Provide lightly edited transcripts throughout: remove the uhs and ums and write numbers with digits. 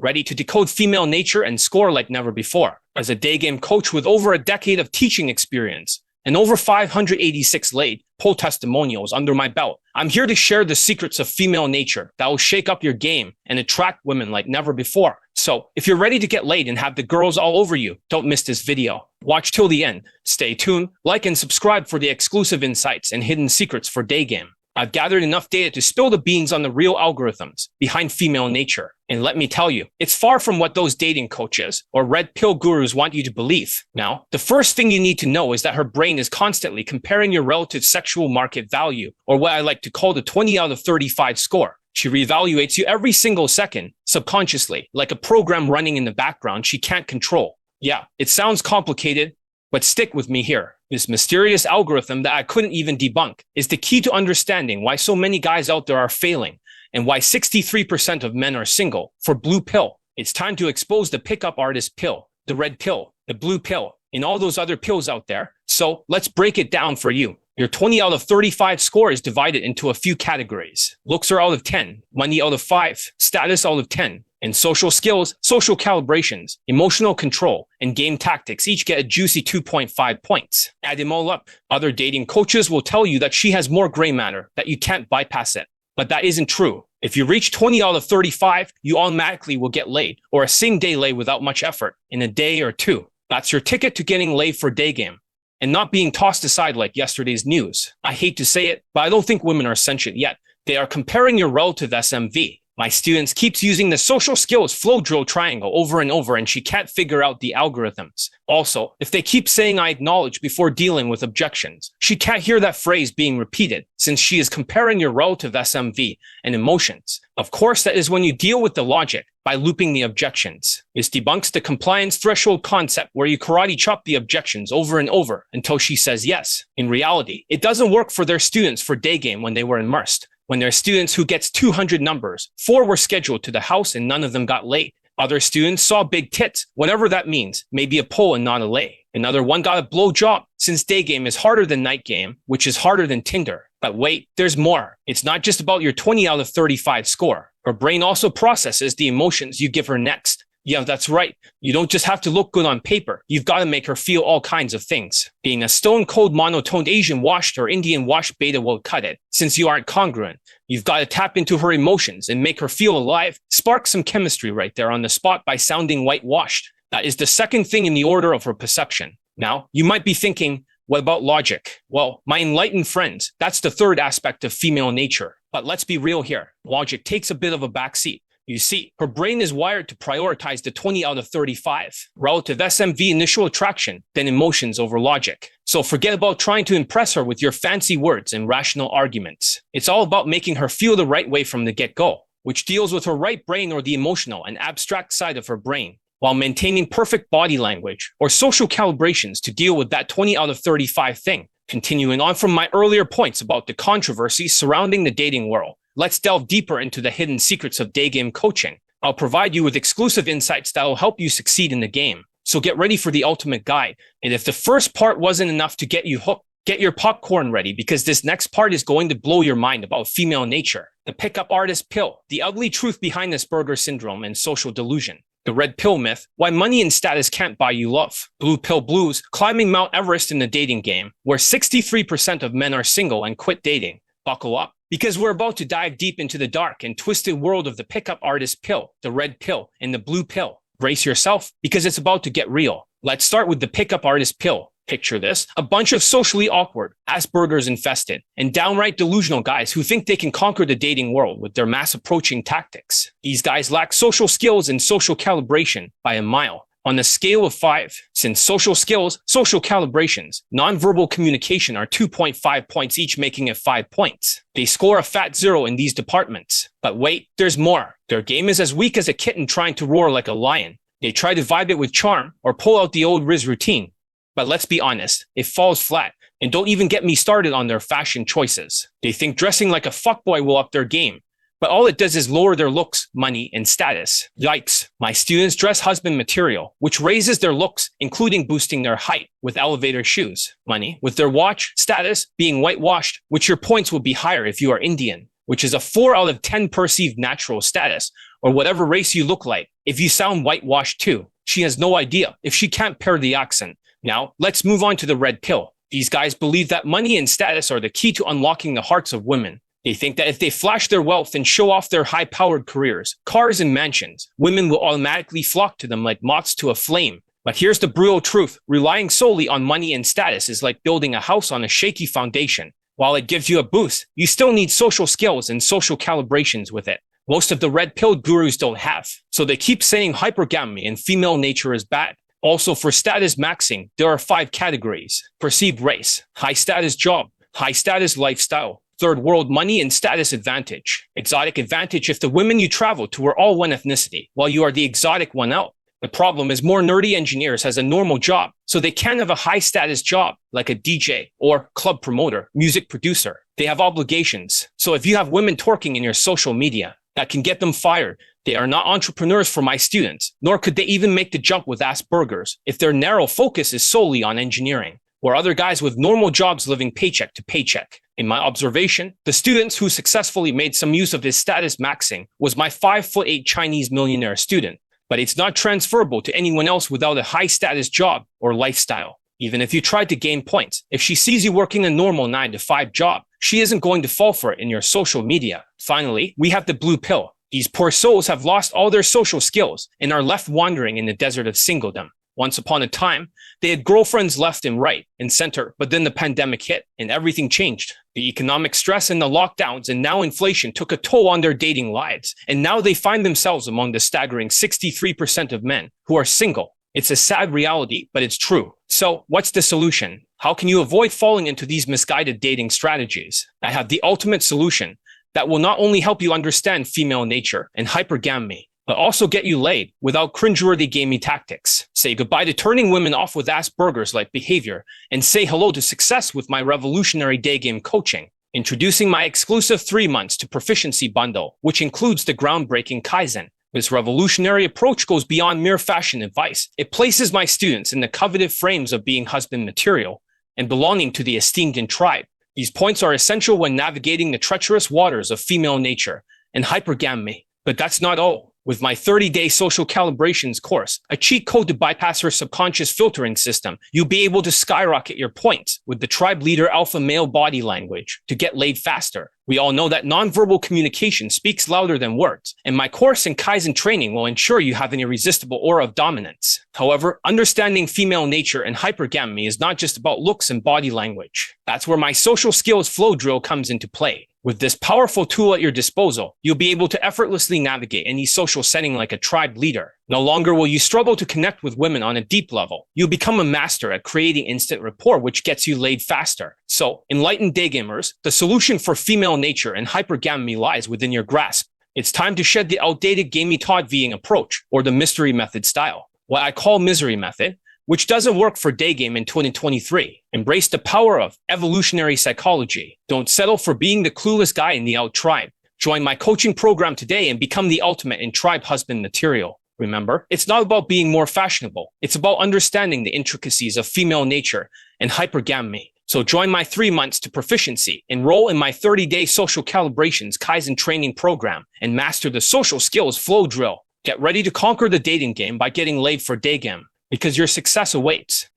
ready to decode female nature and score like never before. As a day game coach with over a decade of teaching experience and over 586 laid poll testimonials under my belt, I'm here to share the secrets of female nature that will shake up your game and attract women like never before. So if you're ready to get laid and have the girls all over you, don't miss this video. Watch till the end. Stay tuned, like and subscribe for the exclusive insights and hidden secrets for day game. I've gathered enough data to spill the beans on the real algorithms behind female nature. And let me tell you, it's far from what those dating coaches or red pill gurus want you to believe. Now, the first thing you need to know is that her brain is constantly comparing your relative sexual market value, or what I like to call the 20 out of 35 score. She reevaluates you every single second, subconsciously, like a program running in the background she can't control. Yeah, it sounds complicated, but stick with me here. This mysterious algorithm that I couldn't even debunk is the key to understanding why so many guys out there are failing and why 63% of men are single. For blue pill, it's time to expose the pickup artist pill, the red pill, the blue pill, and all those other pills out there. So let's break it down for you. Your 20 out of 35 score is divided into a few categories. Looks are out of 10, money out of 5, status out of 10, and social skills, social calibrations, emotional control, and game tactics each get a juicy 2.5 points. Add them all up. Other dating coaches will tell you that she has more gray matter, that you can't bypass it. But that isn't true. If you reach 20 out of 35, you automatically will get laid, or a same-day lay without much effort, in a day or two. That's your ticket to getting laid for day game, and not being tossed aside like yesterday's news. I hate to say it, but I don't think women are sentient yet. They are comparing your relative SMV. My students keeps using the social skills flow drill triangle over and over, and she can't figure out the algorithms. Also, if they keep saying I acknowledge before dealing with objections, she can't hear that phrase being repeated since she is comparing your relative SMV and emotions. Of course, that is when you deal with the logic by looping the objections. This debunks the compliance threshold concept where you karate chop the objections over and over until she says yes. In reality, it doesn't work for their students for day game when they were immersed. When there are students who gets 200 numbers, 4 were scheduled to the house and none of them got laid. Other students saw big tits, whatever that means, maybe a pull and not a lay. Another one got a blow job, since day game is harder than night game, which is harder than Tinder. But wait, there's more. It's not just about your 20 out of 35 score. Her brain also processes the emotions you give her next. Yeah, that's right. You don't just have to look good on paper. You've got to make her feel all kinds of things. Being a stone-cold monotoned Asian washed or Indian washed beta won't cut it, since you aren't congruent. You've got to tap into her emotions and make her feel alive, spark some chemistry right there on the spot by sounding whitewashed. That is the second thing in the order of her perception. Now, you might be thinking, what about logic? Well, my enlightened friends, that's the third aspect of female nature. But let's be real here. Logic takes a bit of a backseat. You see, her brain is wired to prioritize the 20 out of 35, relative SMV initial attraction, then emotions over logic. So forget about trying to impress her with your fancy words and rational arguments. It's all about making her feel the right way from the get-go, which deals with her right brain or the emotional and abstract side of her brain, while maintaining perfect body language or social calibrations to deal with that 20 out of 35 thing. Continuing on from my earlier points about the controversy surrounding the dating world, let's delve deeper into the hidden secrets of day game coaching. I'll provide you with exclusive insights that will help you succeed in the game. So get ready for the ultimate guide. And if the first part wasn't enough to get you hooked, get your popcorn ready, because this next part is going to blow your mind about female nature. The pickup artist pill, the ugly truth behind Asperger's syndrome and social delusion. The red pill myth, why money and status can't buy you love. Blue pill blues, climbing Mount Everest in the dating game, where 63% of men are single and quit dating. Buckle up, because we're about to dive deep into the dark and twisted world of the pickup artist pill, the red pill, and the blue pill. Brace yourself, because it's about to get real. Let's start with the pickup artist pill. Picture this, a bunch of socially awkward, Asperger's infested, and downright delusional guys who think they can conquer the dating world with their mass approaching tactics. These guys lack social skills and social calibration by a mile. On a scale of 5, since social skills, social calibrations, nonverbal communication are 2.5 points each, making it 5 points. They score a fat 0 in these departments. But wait, there's more. Their game is as weak as a kitten trying to roar like a lion. They try to vibe it with charm or pull out the old Riz routine. But let's be honest, it falls flat. And don't even get me started on their fashion choices. They think dressing like a fuckboy will up their game. But all it does is lower their looks, money, and status. Yikes. My students dress husband material, which raises their looks, including boosting their height with elevator shoes. Money, with their watch, status, being whitewashed, which your points will be higher if you are Indian, which is a 4 out of 10 perceived natural status, or whatever race you look like. If you sound whitewashed too, she has no idea if she can't pair the accent. Now, let's move on to the red pill. These guys believe that money and status are the key to unlocking the hearts of women. They think that if they flash their wealth and show off their high-powered careers, cars and mansions, women will automatically flock to them like moths to a flame. But here's the brutal truth. Relying solely on money and status is like building a house on a shaky foundation. While it gives you a boost, you still need social skills and social calibrations with it. Most of the red-pilled gurus don't have, so they keep saying hypergamy and female nature is bad. Also, for status maxing, there are 5 categories: perceived race, high-status job, high-status lifestyle, third world money and status advantage, exotic advantage if the women you travel to are all one ethnicity, while you are the exotic one out. The problem is more nerdy engineers has a normal job, so they can't have a high-status job like a DJ or club promoter, music producer. They have obligations. So if you have women twerking in your social media, that can get them fired. They are not entrepreneurs for my students, nor could they even make the jump with Asperger's if their narrow focus is solely on engineering, or other guys with normal jobs living paycheck to paycheck. In my observation, the students who successfully made some use of this status maxing was my 5'8" Chinese millionaire student, but it's not transferable to anyone else without a high-status job or lifestyle. Even if you tried to gain points, if she sees you working a normal 9-to-5 job, she isn't going to fall for it in your social media. Finally, we have the blue pill. These poor souls have lost all their social skills and are left wandering in the desert of singledom. Once upon a time, they had girlfriends left and right and center, but then the pandemic hit and everything changed. The economic stress and the lockdowns and now inflation took a toll on their dating lives, and now they find themselves among the staggering 63% of men who are single. It's a sad reality, but it's true. So, what's the solution? How can you avoid falling into these misguided dating strategies? I have the ultimate solution that will not only help you understand female nature and hypergamy, but also get you laid without cringeworthy gamey tactics. Say goodbye to turning women off with Asperger's-like behavior, and say hello to success with my revolutionary day game coaching. Introducing my exclusive 3 months to proficiency bundle, which includes the groundbreaking Kaizen. This revolutionary approach goes beyond mere fashion advice. It places my students in the coveted frames of being husband material and belonging to the esteemed in tribe. These points are essential when navigating the treacherous waters of female nature and hypergamy. But that's not all. With my 30-day social calibrations course, a cheat code to bypass her subconscious filtering system, you'll be able to skyrocket your points with the tribe leader alpha male body language to get laid faster. We all know that nonverbal communication speaks louder than words, and my course and Kaizen training will ensure you have an irresistible aura of dominance. However, understanding female nature and hypergamy is not just about looks and body language. That's where my social skills flow drill comes into play. With this powerful tool at your disposal, you'll be able to effortlessly navigate any social setting like a tribe leader. No longer will you struggle to connect with women on a deep level. You'll become a master at creating instant rapport, which gets you laid faster. So, enlightened day gamers, the solution for female nature and hypergamy lies within your grasp. It's time to shed the outdated gamey Todd Ving approach, or the mystery method style, what I call misery method, which doesn't work for day game in 2023. Embrace the power of evolutionary psychology. Don't settle for being the clueless guy in the out tribe. Join my coaching program today and become the ultimate in tribe husband material. Remember, it's not about being more fashionable. It's about understanding the intricacies of female nature and hypergamy. So join my 3 months to proficiency, enroll in my 30-day social calibrations Kaizen training program, and master the social skills flow drill. Get ready to conquer the dating game by getting laid for day game, because your success awaits.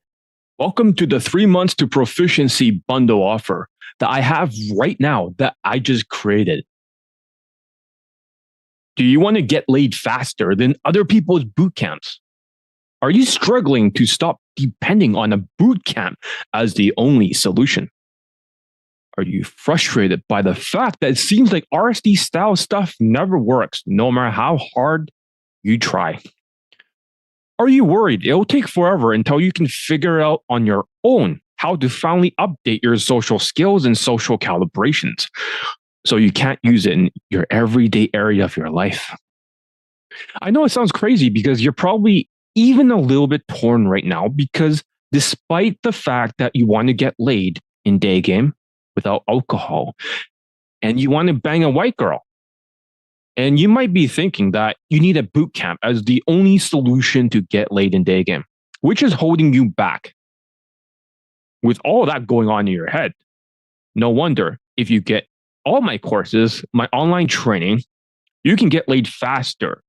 Welcome to the 3 months to proficiency bundle offer that I have right now that I just created. Do you want to get laid faster than other people's boot camps? Are you struggling to stop depending on a boot camp as the only solution? Are you frustrated by the fact that it seems like RSD style stuff never works, no matter how hard you try? Are you worried it'll take forever until you can figure out on your own how to finally update your social skills and social calibrations so you can't use it in your everyday area of your life? I know it sounds crazy because you're probably even a little bit torn right now, because despite the fact that you want to get laid in day game without alcohol and you want to bang a white girl, and you might be thinking that you need a boot camp as the only solution to get laid in day game, which is holding you back. With all that going on in your head, no wonder if you get all my courses, my online training, you can get laid faster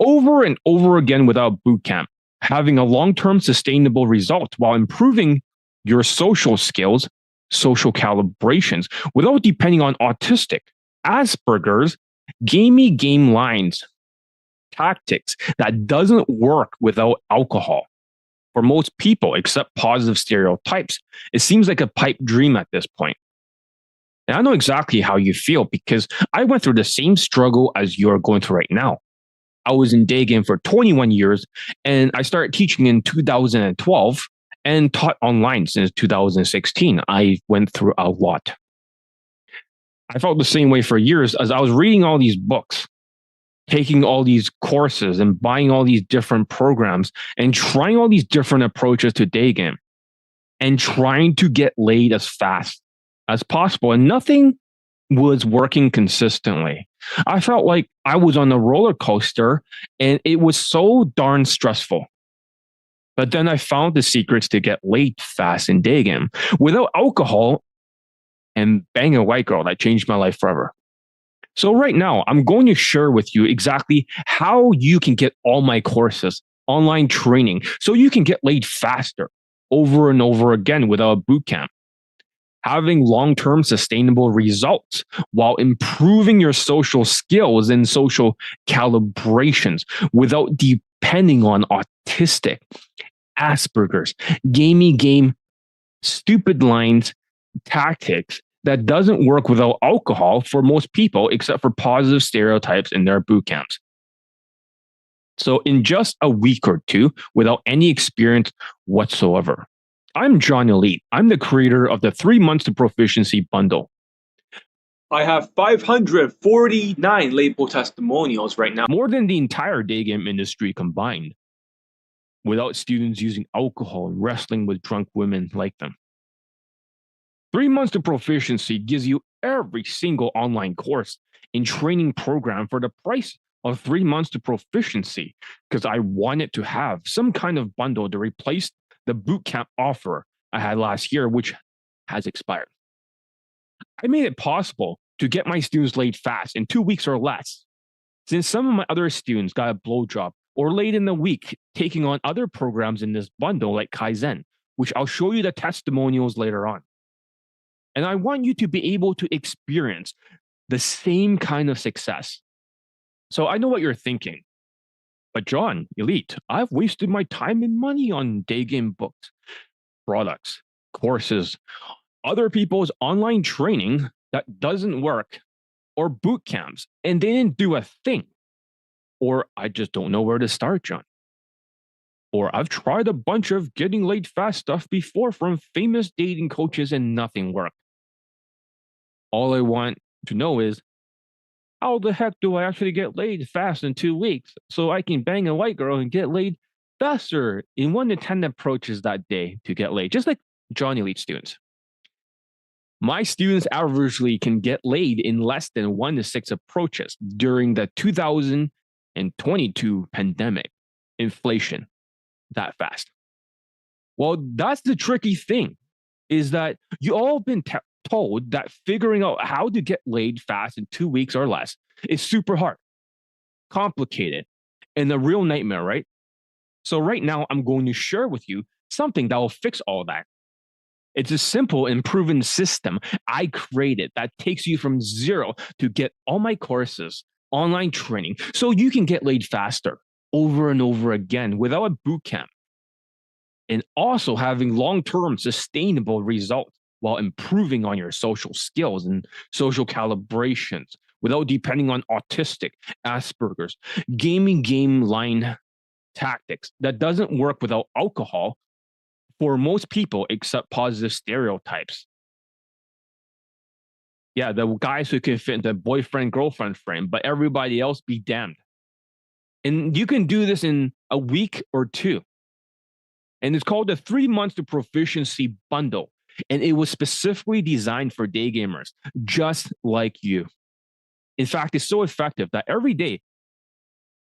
Over and over again without bootcamp, having a long-term sustainable result while improving your social skills, social calibrations, without depending on autistic, Asperger's, gamey game lines, tactics that doesn't work without alcohol. For most people, except positive stereotypes, it seems like a pipe dream at this point. And I know exactly how you feel because I went through the same struggle as you're going through right now. I was in day game for 21 years and I started teaching in 2012 and taught online since 2016. I went through a lot. I felt the same way for years as I was reading all these books, taking all these courses and buying all these different programs and trying all these different approaches to day game and trying to get laid as fast as possible. And nothing was working consistently. I felt like I was on a roller coaster and it was so darn stressful. But then I found the secrets to get laid fast in day game without alcohol and bang a white girl that changed my life forever. So right now, I'm going to share with you exactly how you can get all my courses, online training, so you can get laid faster over and over again without a boot camp. Having long-term sustainable results while improving your social skills and social calibrations without depending on autistic, Asperger's, gamey game, stupid lines, tactics that doesn't work without alcohol for most people, except for positive stereotypes in their boot camps. So in just a week or two, without any experience whatsoever, I'm John Elite. I'm the creator of the 3 months to proficiency bundle. I have 549 label testimonials right now, more than the entire day game industry combined, without students using alcohol and wrestling with drunk women like them. 3 months to proficiency gives you every single online course and training program for the price of 3 months to proficiency, because I wanted to have some kind of bundle to replace the bootcamp offer I had last year, which has expired. I made it possible to get my students laid fast in 2 weeks or less, since some of my other students got a blowjob or late in the week taking on other programs in this bundle like Kaizen, which I'll show you the testimonials later on. And I want you to be able to experience the same kind of success. So I know what you're thinking. But John, Elite, I've wasted my time and money on day game books, products, courses, other people's online training that doesn't work, or boot camps, and they didn't do a thing. Or I just don't know where to start, John. Or I've tried a bunch of getting laid fast stuff before from famous dating coaches and nothing worked. All I want to know is, how the heck do I actually get laid fast in 2 weeks so I can bang a white girl and get laid faster in 1 to 10 approaches that day to get laid, just like John Elite students? My students averagely can get laid in less than 1 to 6 approaches during the 2022 pandemic. Inflation that fast. Well, that's the tricky thing, is that you all been told that figuring out how to get laid fast in 2 weeks or less is super hard, complicated, and a real nightmare, right? So right now, I'm going to share with you something that will fix all that. It's a simple and proven system I created that takes you from zero to get all my courses, online training, so you can get laid faster over and over again without a boot camp, and also having long-term sustainable results while improving on your social skills and social calibrations without depending on autistic, Asperger's, gaming game line tactics that doesn't work without alcohol for most people except positive stereotypes. Yeah, the guys who can fit into boyfriend-girlfriend frame, but everybody else be damned. And you can do this in a week or two. And it's called the 3 months to proficiency bundle. And it was specifically designed for day gamers, just like you. In fact, it's so effective that every day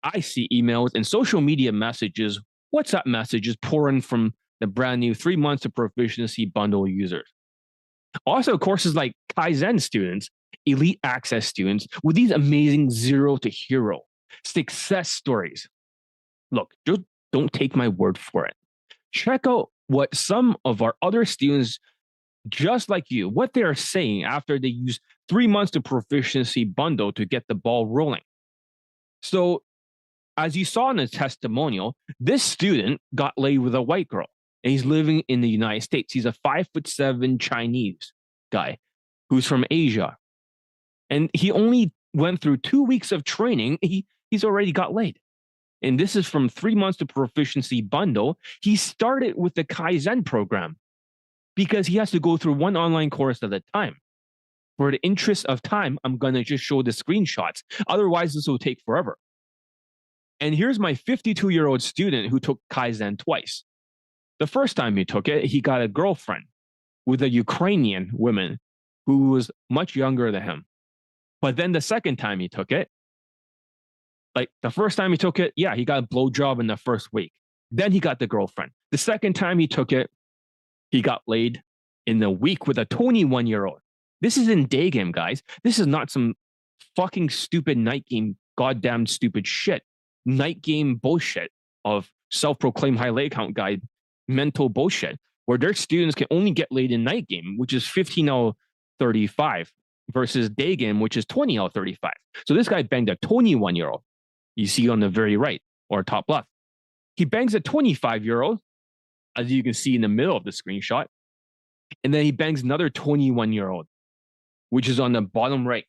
I see emails and social media messages, WhatsApp messages pouring from the brand new 3 months to proficiency bundle users. Also, courses like Kaizen students, elite access students with these amazing 0 to hero success stories. Look, just don't take my word for it. Check out what some of our other students, just like you, what they are saying after they use 3 months to proficiency bundle to get the ball rolling. So, as you saw in the testimonial, this student got laid with a white girl, and he's living in the United States. He's a 5'7" Chinese guy who's from Asia, and he only went through 2 weeks of training. He's already got laid. And this is from 3 months to proficiency bundle. He started with the Kaizen program because he has to go through one online course at a time. For the interest of time, I'm going to just show the screenshots. Otherwise, this will take forever. And here's my 52-year-old student who took Kaizen twice. The first time he took it, he got a girlfriend with a Ukrainian woman who was much younger than him. But then the second time he took it, like the first time he took it, yeah, he got a blowjob in the first week. Then he got the girlfriend. The second time he took it, he got laid in the week with a 21-year-old. This is in day game, guys. This is not some fucking stupid night game, goddamn stupid shit. Night game bullshit of self-proclaimed high lay count guy mental bullshit, where their students can only get laid in night game, which is 15 out of 35, versus day game, which is 20 out of 35. So this guy banged a 21-year-old. You see on the very right or top left. He bangs a 25-year-old, as you can see in the middle of the screenshot. And then he bangs another 21-year-old, which is on the bottom right.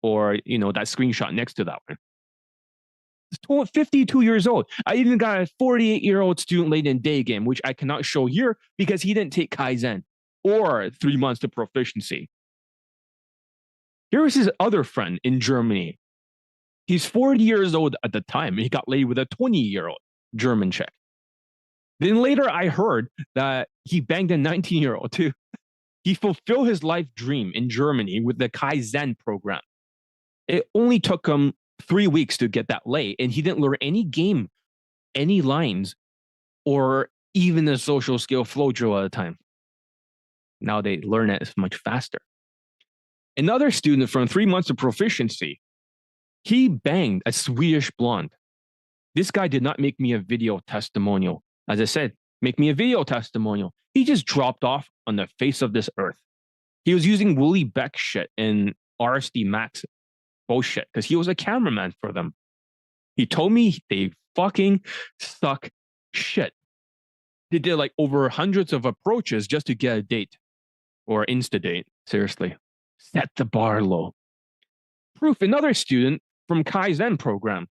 Or, that screenshot next to that one. It's 52 years old. I even got a 48-year-old student laid in day game, which I cannot show here because he didn't take Kaizen or 3 months to proficiency. Here is his other friend in Germany. He's 40 years old at the time. He got laid with a 20-year-old German chick. Then later I heard that he banged a 19-year-old too. He fulfilled his life dream in Germany with the Kaizen program. It only took him 3 weeks to get that lay, and he didn't learn any game, any lines, or even the social skill flow drill at a time. Now they learn it much faster. Another student from 3 months of proficiency, he banged a Swedish blonde. This guy did not make me a video testimonial. As I said, make me a video testimonial. He just dropped off on the face of this earth. He was using Willie Beck shit and RSD Max bullshit because he was a cameraman for them. He told me they fucking suck shit. They did like over hundreds of approaches just to get a date or insta date. Seriously, set the bar low. Proof, another student from Kaizen program.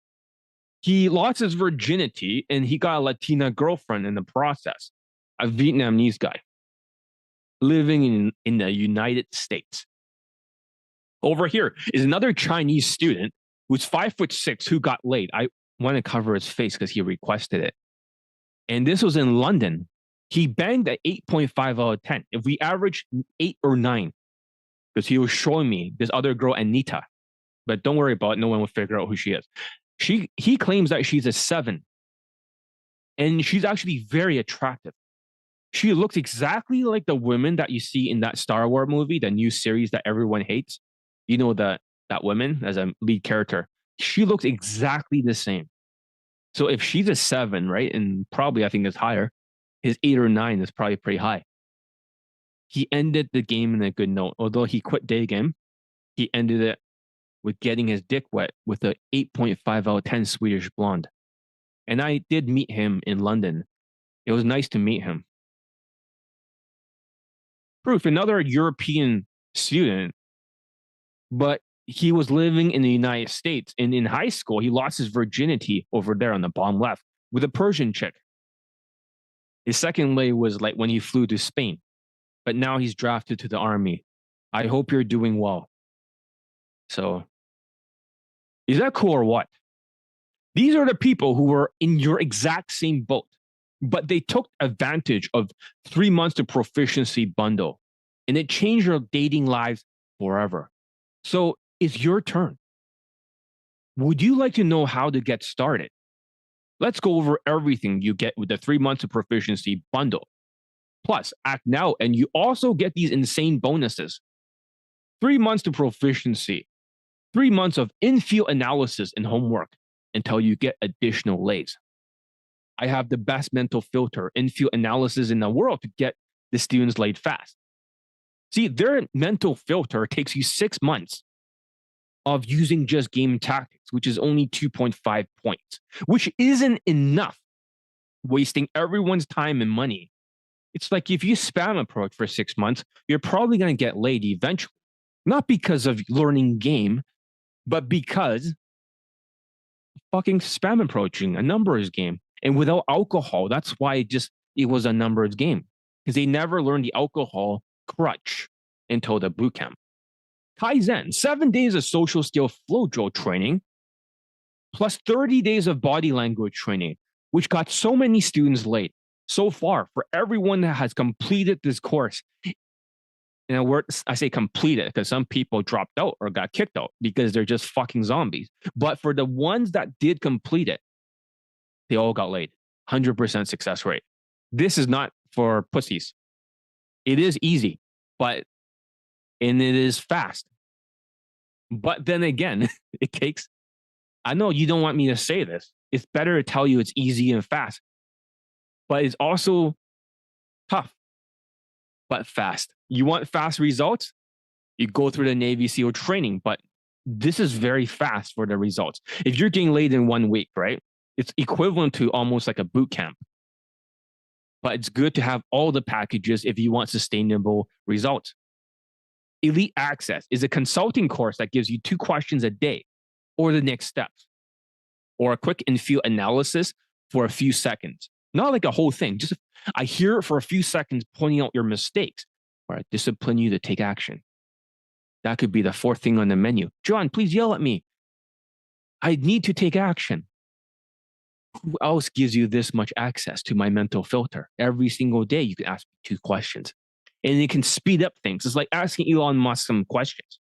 He lost his virginity and he got a Latina girlfriend in the process, a Vietnamese guy living in the United States. Over here is another Chinese student who's 5'6" who got laid. I want to cover his face because he requested it. And this was in London. He banged at 8.5 out of 10. If we average 8 or 9, because he was showing me this other girl, Anita. But don't worry about it. No one will figure out who she is. He claims that she's a 7. And she's actually very attractive. She looks exactly like the women that you see in that Star Wars movie, the new series that everyone hates. You know that woman as a lead character. She looks exactly the same. So if she's a 7, right, and probably I think it's higher, his 8 or 9 is probably pretty high. He ended the game in a good note. Although he quit day game, he ended it with getting his dick wet with a 8.5 out of 10 Swedish blonde. And I did meet him in London. It was nice to meet him. Proof, another European student, but he was living in the United States. And in high school, he lost his virginity over there on the bottom left with a Persian chick. His second lay was like when he flew to Spain. But now he's drafted to the army. I hope you're doing well. So, is that cool or what? These are the people who were in your exact same boat, but they took advantage of 3 months to proficiency bundle, and it changed their dating lives forever. So, it's your turn. Would you like to know how to get started? Let's go over everything you get with the 3 months of proficiency bundle. Plus, act now, and you also get these insane bonuses. 3 months to proficiency. 3 months of in-field analysis and homework until you get additional lays. I have the best mental filter in-field analysis in the world to get the students laid fast. See, their mental filter takes you 6 months of using just game tactics, which is only 2.5 points, which isn't enough, wasting everyone's time and money. It's like if you spam approach for 6 months, you're probably going to get laid eventually. Not because of learning game, but because fucking spam approaching, a numbers game. And without alcohol, that's why it was a numbers game. Because they never learned the alcohol crutch until the boot camp. Kaizen, 7 days of social skill flow drill training, plus 30 days of body language training, which got so many students laid. So far, for everyone that has completed this course, I say completed because some people dropped out or got kicked out because they're just fucking zombies. But for the ones that did complete it, they all got laid. 100% success rate. This is not for pussies. It is easy, and it is fast. But then again, it takes, I know you don't want me to say this. It's better to tell you it's easy and fast, but it's also tough, but fast. You want fast results? You go through the Navy SEAL training, but this is very fast for the results. If you're getting laid in 1 week, right? It's equivalent to almost like a boot camp. But it's good to have all the packages if you want sustainable results. Elite Access is a consulting course that gives you 2 questions a day or the next steps, or a quick in-field analysis for a few seconds. Not like a whole thing. Just I hear it for a few seconds, pointing out your mistakes, or I discipline you to take action. That could be the 4th thing on the menu. John, please yell at me. I need to take action. Who else gives you this much access to my mental filter? Every single day, you can ask me 2 questions. And it can speed up things. It's like asking Elon Musk some questions.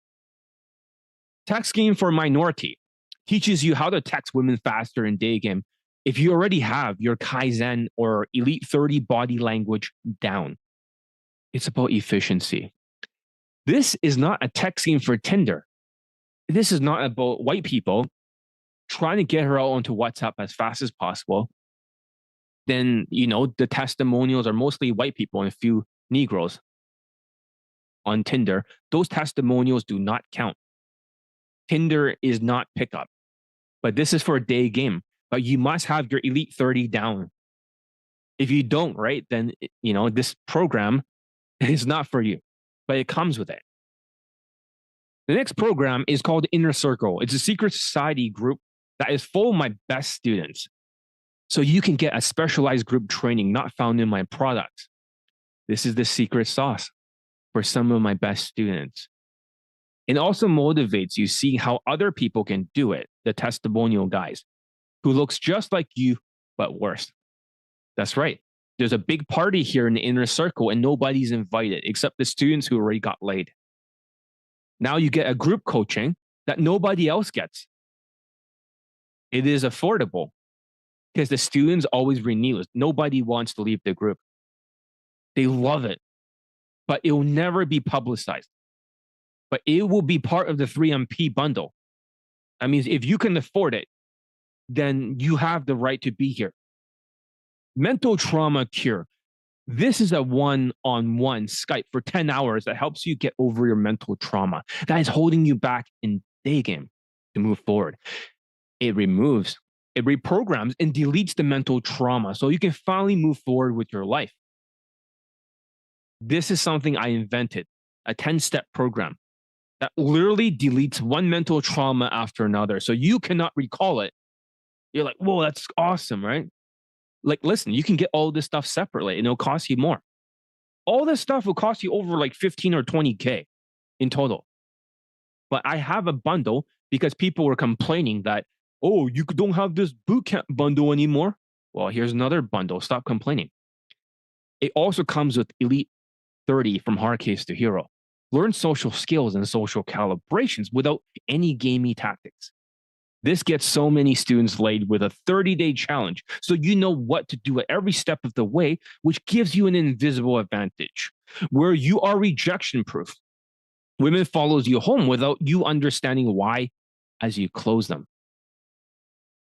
Text game for minority teaches you how to text women faster in day game if you already have your Kaizen or Elite 30 body language down. It's about efficiency. This is not a text game for Tinder. This is not about white people trying to get her out onto WhatsApp as fast as possible. Then, the testimonials are mostly white people and a few Negroes on Tinder. Those testimonials do not count. Tinder is not pickup, but this is for a day game. But you must have your Elite 30 down. If you don't, right, then, this program is not for you, but it comes with it. The next program is called Inner Circle. It's a secret society group that is full of my best students. So you can get a specialized group training not found in my products. This is the secret sauce for some of my best students. It also motivates you seeing how other people can do it, the testimonial guys, who looks just like you, but worse. That's right. There's a big party here in the Inner Circle and nobody's invited except the students who already got laid. Now you get a group coaching that nobody else gets. It is affordable because the students always renew it. Nobody wants to leave the group. They love it, but it will never be publicized. But it will be part of the 3MP bundle. That means if you can afford it, then you have the right to be here. Mental trauma cure. This is a one-on-one Skype for 10 hours that helps you get over your mental trauma that is holding you back in day game to move forward. It removes, it reprograms and deletes the mental trauma so you can finally move forward with your life. This is something I invented, a 10-step program that literally deletes one mental trauma after another. So you cannot recall it. You're like, whoa, that's awesome, right? Like, listen, you can get all this stuff separately and it'll cost you more. All this stuff will cost you over like 15 or 20K in total. But I have a bundle because people were complaining that, oh, you don't have this bootcamp bundle anymore. Well, here's another bundle. Stop complaining. It also comes with Elite 30 from hard case to hero. Learn social skills and social calibrations without any gamey tactics. This gets so many students laid with a 30-day challenge, so you know what to do at every step of the way, which gives you an invisible advantage, where you are rejection-proof. Women follows you home without you understanding why as you close them.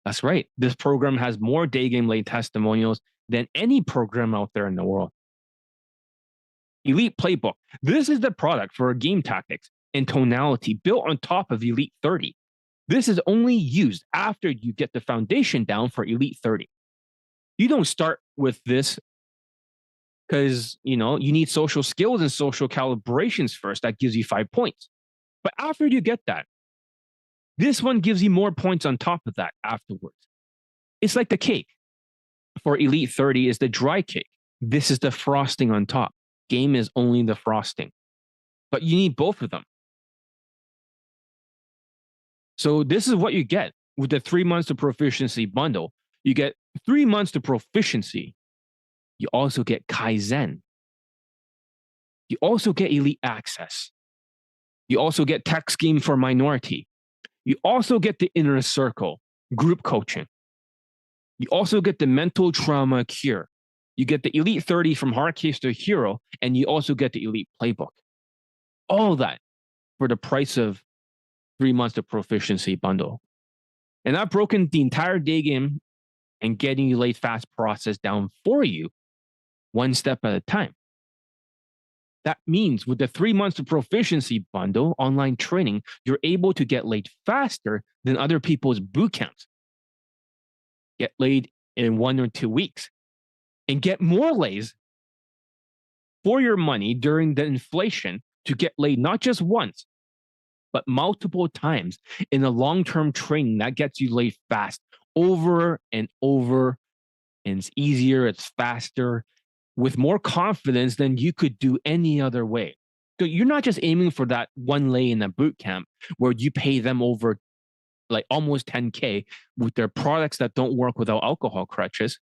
That's right. This program has more day game late testimonials than any program out there in the world. Elite Playbook. This is the product for game tactics and tonality built on top of Elite 30. This is only used after you get the foundation down for Elite 30. You don't start with this because you need social skills and social calibrations first. That gives you 5 points. But after you get that, this one gives you more points on top of that afterwards. It's like the cake. For Elite 30 is the dry cake. This is the frosting on top. Game is only the frosting. But you need both of them. So this is what you get with the 3 months to proficiency bundle. You get 3 months to proficiency. You also get Kaizen. You also get elite access. You also get tech scheme for minority. You also get the inner circle, group coaching. You also get the mental trauma cure. You get the Elite 30 from hard case to hero, and you also get the Elite Playbook. All that for the price of 3 months to proficiency bundle. And I've broken the entire day game and getting you late fast process down for you one step at a time. That means with the 3 months to proficiency bundle online training, you're able to get laid faster than other people's boot camps. Get laid in 1 or 2 weeks and get more lays for your money during the inflation to get laid not just once, but multiple times in a long-term training that gets you laid fast over and over. And it's easier, it's faster, with more confidence than you could do any other way. So you're not just aiming for that one lay in a boot camp where you pay them over like almost 10K with their products that don't work without alcohol crutches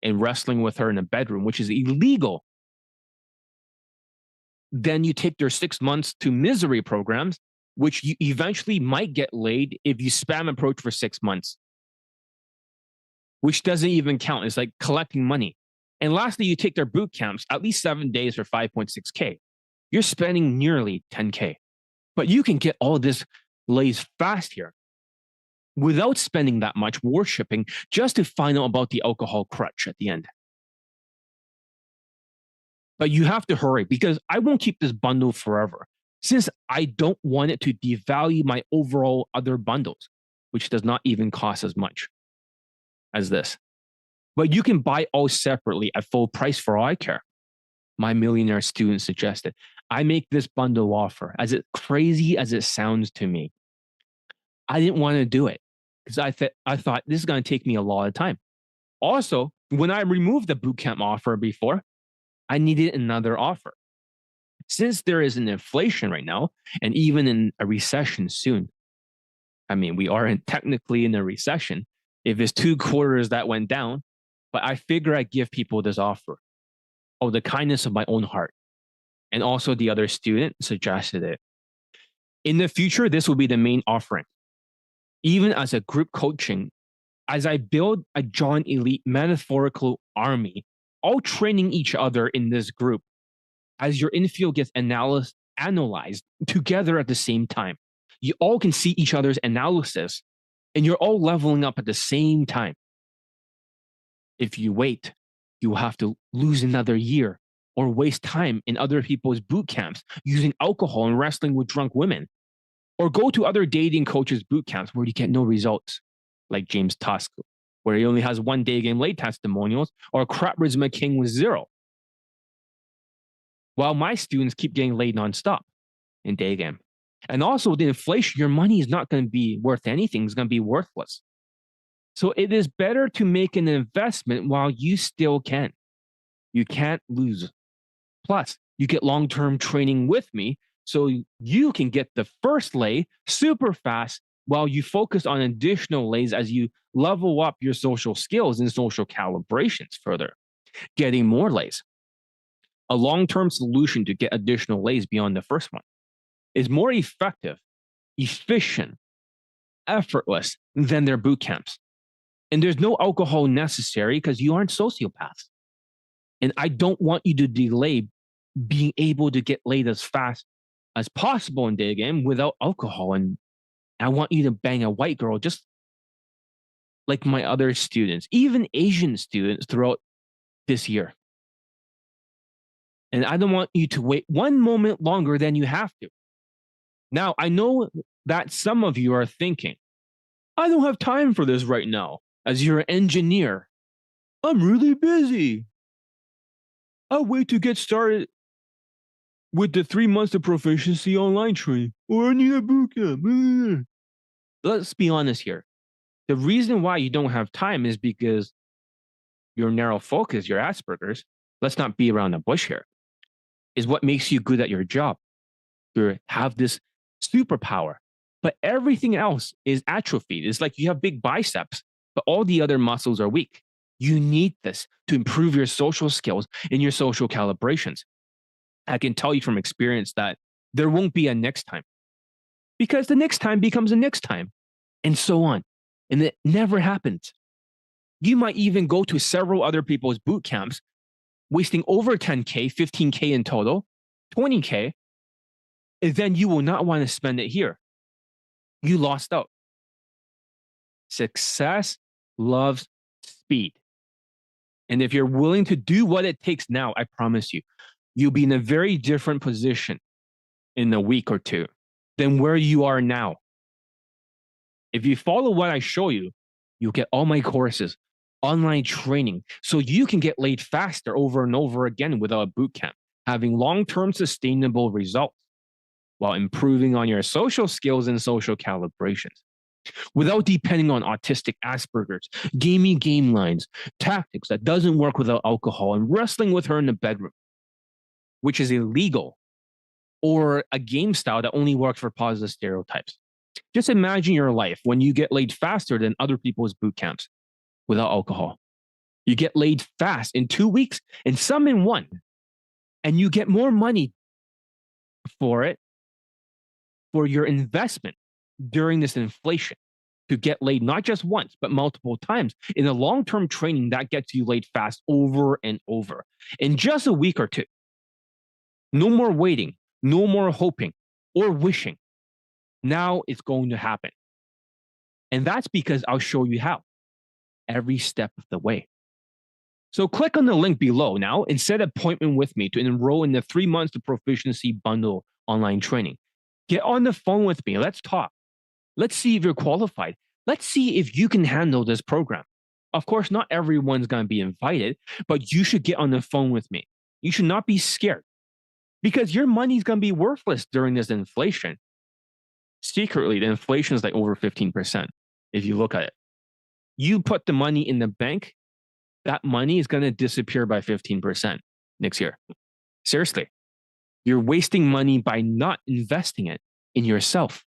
and wrestling with her in a bedroom, which is illegal. Then you take their 6 months to misery programs, which you eventually might get laid if you spam approach for 6 months, which doesn't even count. It's like collecting money. And lastly, you take their boot camps, at least 7 days for 5.6K. You're spending nearly 10K. But you can get all this lays fast here without spending that much worshipping just to find out about the alcohol crutch at the end. But you have to hurry because I won't keep this bundle forever since I don't want it to devalue my overall other bundles, which does not even cost as much as this. But you can buy all separately at full price for all I care. My millionaire student suggested. I make this bundle offer, as crazy as it sounds to me. I didn't want to do it because I thought this is going to take me a lot of time. Also, when I removed the bootcamp offer before, I needed another offer. Since there is an inflation right now, and even in a recession soon, I mean, we are technically in a recession. If it's 2 quarters that went down, but I figure I'd give people this offer. Oh, the kindness of my own heart. And also the other student suggested it. In the future, this will be the main offering. Even as a group coaching, as I build a John Elite metaphorical army, all training each other in this group, as your infield gets analyzed together at the same time. You all can see each other's analysis, and you're all leveling up at the same time. If you wait, you will have to lose another year or waste time in other people's boot camps using alcohol and wrestling with drunk women. Or go to other dating coaches' boot camps where you get no results, like James Tusk, where he only has 1 day game late testimonials, or Crapridge McKing with 0. While my students keep getting laid nonstop in day game. And also with the inflation, your money is not going to be worth anything. It's going to be worthless. So it is better to make an investment while you still can. You can't lose. Plus, you get long-term training with me so you can get the first lay super fast while you focus on additional lays as you level up your social skills and social calibrations further, getting more lays. A long-term solution to get additional lays beyond the first one is more effective, efficient, effortless than their boot camps. And there's no alcohol necessary because you aren't sociopaths. And I don't want you to delay being able to get laid as fast as possible in day game without alcohol and I want you to bang a white girl just like my other students, even Asian students throughout this year. And I don't want you to wait one moment longer than you have to. Now, I know that some of you are thinking, I don't have time for this right now. As you're an engineer, I'm really busy. I'll wait to get started with the 3 months of proficiency online training, or I need a bootcamp. Let's be honest here. The reason why you don't have time is because your narrow focus, your Asperger's, let's not be around the bush here, is what makes you good at your job. You have this superpower, but everything else is atrophied. It's like you have big biceps, but all the other muscles are weak. You need this to improve your social skills and your social calibrations. I can tell you from experience that there won't be a next time because the next time becomes a next time and so on. And it never happens. You might even go to several other people's boot camps, wasting over 10K, 15K in total, 20K, and then you will not want to spend it here. You lost out. Success loves speed. And if you're willing to do what it takes now, I promise you, you'll be in a very different position in a week or two than where you are now. If you follow what I show you, you'll get all my courses, online training, so you can get laid faster over and over again without a boot camp, having long-term sustainable results while improving on your social skills and social calibrations without depending on autistic Asperger's, gamey game lines, tactics that doesn't work without alcohol, and wrestling with her in the bedroom, which is illegal, or a game style that only works for positive stereotypes. Just imagine your life when you get laid faster than other people's boot camps without alcohol. You get laid fast in 2 weeks and some in 1, and you get more money for it, for your investment during this inflation to get laid not just once, but multiple times in a long-term training that gets you laid fast over and over in just a week or two. No more waiting, no more hoping or wishing. Now it's going to happen. And that's because I'll show you how every step of the way. So click on the link below now and set an appointment with me to enroll in the 3 months to proficiency bundle online training. Get on the phone with me. Let's talk. Let's see if you're qualified. Let's see if you can handle this program. Of course, not everyone's going to be invited, but you should get on the phone with me. You should not be scared because your money's going to be worthless during this inflation. Secretly, the inflation is like over 15% if you look at it. You put the money in the bank, that money is going to disappear by 15% next year. Seriously. You're wasting money by not investing it in yourself.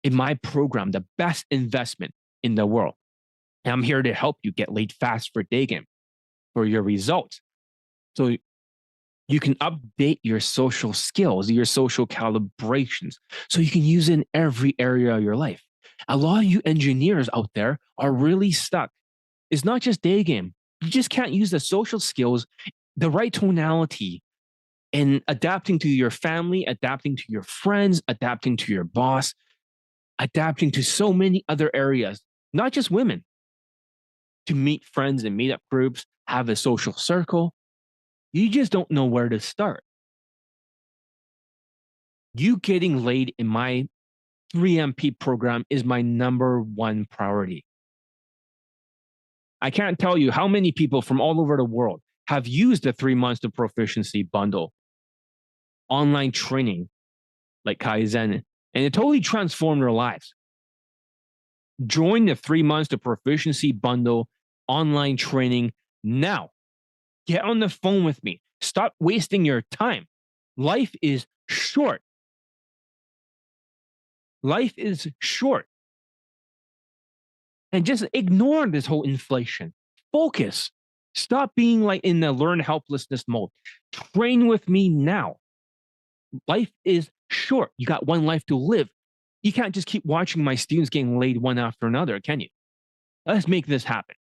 In my program, the best investment in the world. And I'm here to help you get laid fast for day game, for your results. So you can update your social skills, your social calibrations, so you can use it in every area of your life. A lot of you engineers out there are really stuck. It's not just day game. You just can't use the social skills, the right tonality, and adapting to your family, adapting to your friends, adapting to your boss, adapting to so many other areas, not just women, to meet friends and meetup groups, have a social circle. You just don't know where to start. You getting laid in my 3MP program is my number one priority. I can't tell you how many people from all over the world have used the 3 months to proficiency bundle online training like Kaizen, and it totally transformed their lives. Join the 3 months to proficiency bundle online training now. Get on the phone with me. Stop wasting your time. Life is short. Life is short. And just ignore this whole inflation. Focus. Stop being like in the learn helplessness mode. Train with me now. Life is short. You got one life to live. You can't just keep watching my students getting laid one after another, can you? Let's make this happen.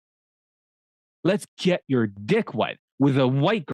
Let's get your dick wet with a white girl.